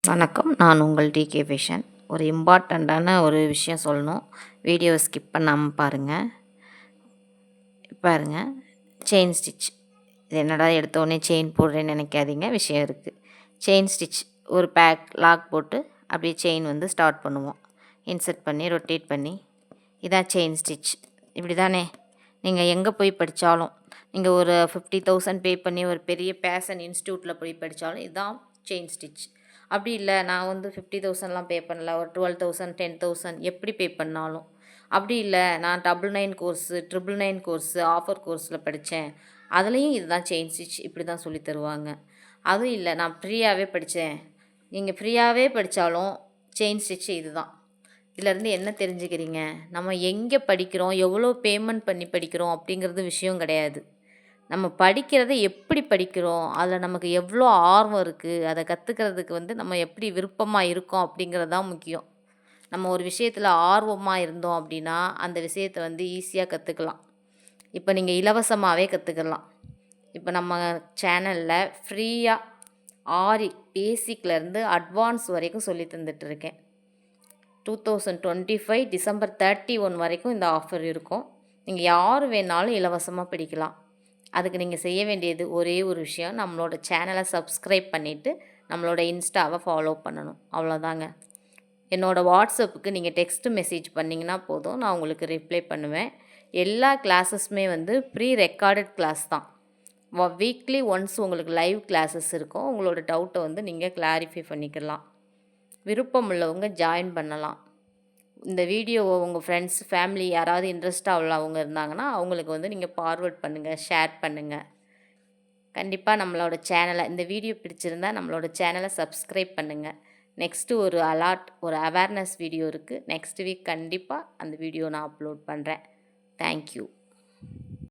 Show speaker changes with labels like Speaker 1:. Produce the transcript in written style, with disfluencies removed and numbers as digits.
Speaker 1: வணக்கம். நான் உங்கள் டிகே ஃபேஷன். ஒரு இம்பார்ட்டண்ட்டான ஒரு விஷயம் சொல்லணும். வீடியோவை ஸ்கிப் பண்ணாமல் பாருங்கள். பாருங்கள், செயின் ஸ்டிச். இது என்னடா எடுத்தோடனே செயின் போடுறேன்னு நினைக்காதீங்க, விஷயம் இருக்குது. செயின் ஸ்டிச் ஒரு லாக் போட்டு அப்படியே செயின் வந்து ஸ்டார்ட் பண்ணுவோம். இன்சர்ட் பண்ணி ரொட்டேட் பண்ணி, இதான் செயின் ஸ்டிச். இப்படி தானே நீங்கள் எங்கே போய் படித்தாலும், நீங்கள் ஒரு 50,000 பே பண்ணி ஒரு பெரிய பேஷன் இன்ஸ்டியூட்டில் போய் படித்தாலும் இதுதான் செயின் ஸ்டிச். அப்படி இல்லை, நான் வந்து 50,000லாம் பே பண்ணல, ஒரு 12,000 10,000 எப்படி பே பண்ணாலும். அப்படி இல்லை, நான் 999 கோர்ஸு 999 கோர்ஸு ஆஃபர் கோர்ஸில் படித்தேன், அதுலேயும் இதுதான் செயின் ஸ்டிச் இப்படி தான் சொல்லி தருவாங்க. அதுவும் இல்லை, நான் ஃப்ரீயாகவே படித்தேன், நீங்கள் ஃப்ரீயாகவே படித்தாலும் செயின் ஸ்டிச் இது தான். இதிலேருந்து என்ன தெரிஞ்சுக்கிறீங்க, நம்ம எங்கே படிக்கிறோம், எவ்வளோ பேமெண்ட் பண்ணி படிக்கிறோம் அப்படிங்கிறது விஷயம் கிடையாது. நம்ம படிக்கிறத எப்படி படிக்கிறோம், அதில் நமக்கு எவ்வளோ ஆர்வம் இருக்குது, அதை கற்றுக்கிறதுக்கு வந்து நம்ம எப்படி விருப்பமாக இருக்கோம் அப்படிங்கிறது தான் முக்கியம். நம்ம ஒரு விஷயத்தில் ஆர்வமாக இருந்தோம் அப்படின்னா அந்த விஷயத்தை வந்து ஈஸியாக கற்றுக்கலாம். இப்போ நீங்கள் இலவசமாகவே கற்றுக்கலாம். இப்போ நம்ம சேனலில் ஃப்ரீயாக ஆரி பேசிக்லேருந்து அட்வான்ஸ் வரைக்கும் சொல்லி தந்துட்டுருக்கேன். 2025 டிசம்பர் 31 வரைக்கும் இந்த ஆஃபர் இருக்கும். நீங்கள் யார் வேணாலும் இலவசமாக படிக்கலாம். அதுக்கு நீங்கள் செய்ய வேண்டியது ஒரே ஒரு விஷயம், நம்மளோட சேனலை சப்ஸ்கிரைப் பண்ணிவிட்டு நம்மளோட இன்ஸ்டாவை ஃபாலோ பண்ணணும், அவ்வளோதாங்க. என்னோடய வாட்ஸ்அப்புக்கு நீங்கள் டெக்ஸ்ட்டு மெசேஜ் பண்ணிங்கன்னா போதும், நான் உங்களுக்கு ரிப்ளை பண்ணுவேன். எல்லா கிளாஸஸுமே வந்து ப்ரீ ரெக்கார்டட் கிளாஸ் தான். வீக்லி ஒன்ஸ் உங்களுக்கு லைவ் கிளாஸஸ் இருக்கும். உங்களோட டவுட்டை வந்து நீங்கள் கிளாரிஃபை பண்ணிக்கலாம். விருப்பம் உள்ளவங்க ஜாயின் பண்ணலாம். இந்த வீடியோவை உங்கள் ஃப்ரெண்ட்ஸ் ஃபேமிலி யாராவது இன்ட்ரெஸ்ட்டாக உள்ளவங்க இருந்தாங்கன்னா அவங்களுக்கு வந்து நீங்கள் ஃபார்வர்ட் பண்ணுங்கள், ஷேர் பண்ணுங்கள். கண்டிப்பாக நம்மளோட சேனலை, இந்த வீடியோ பிடிச்சிருந்தால் நம்மளோட சேனலை சப்ஸ்கிரைப் பண்ணுங்கள். நெக்ஸ்ட்டு ஒரு ஒரு அவேர்னஸ் வீடியோ இருக்குது. நெக்ஸ்ட் வீக் கண்டிப்பாக அந்த வீடியோ நான் அப்லோட் பண்ணுறேன். தேங்க்யூ.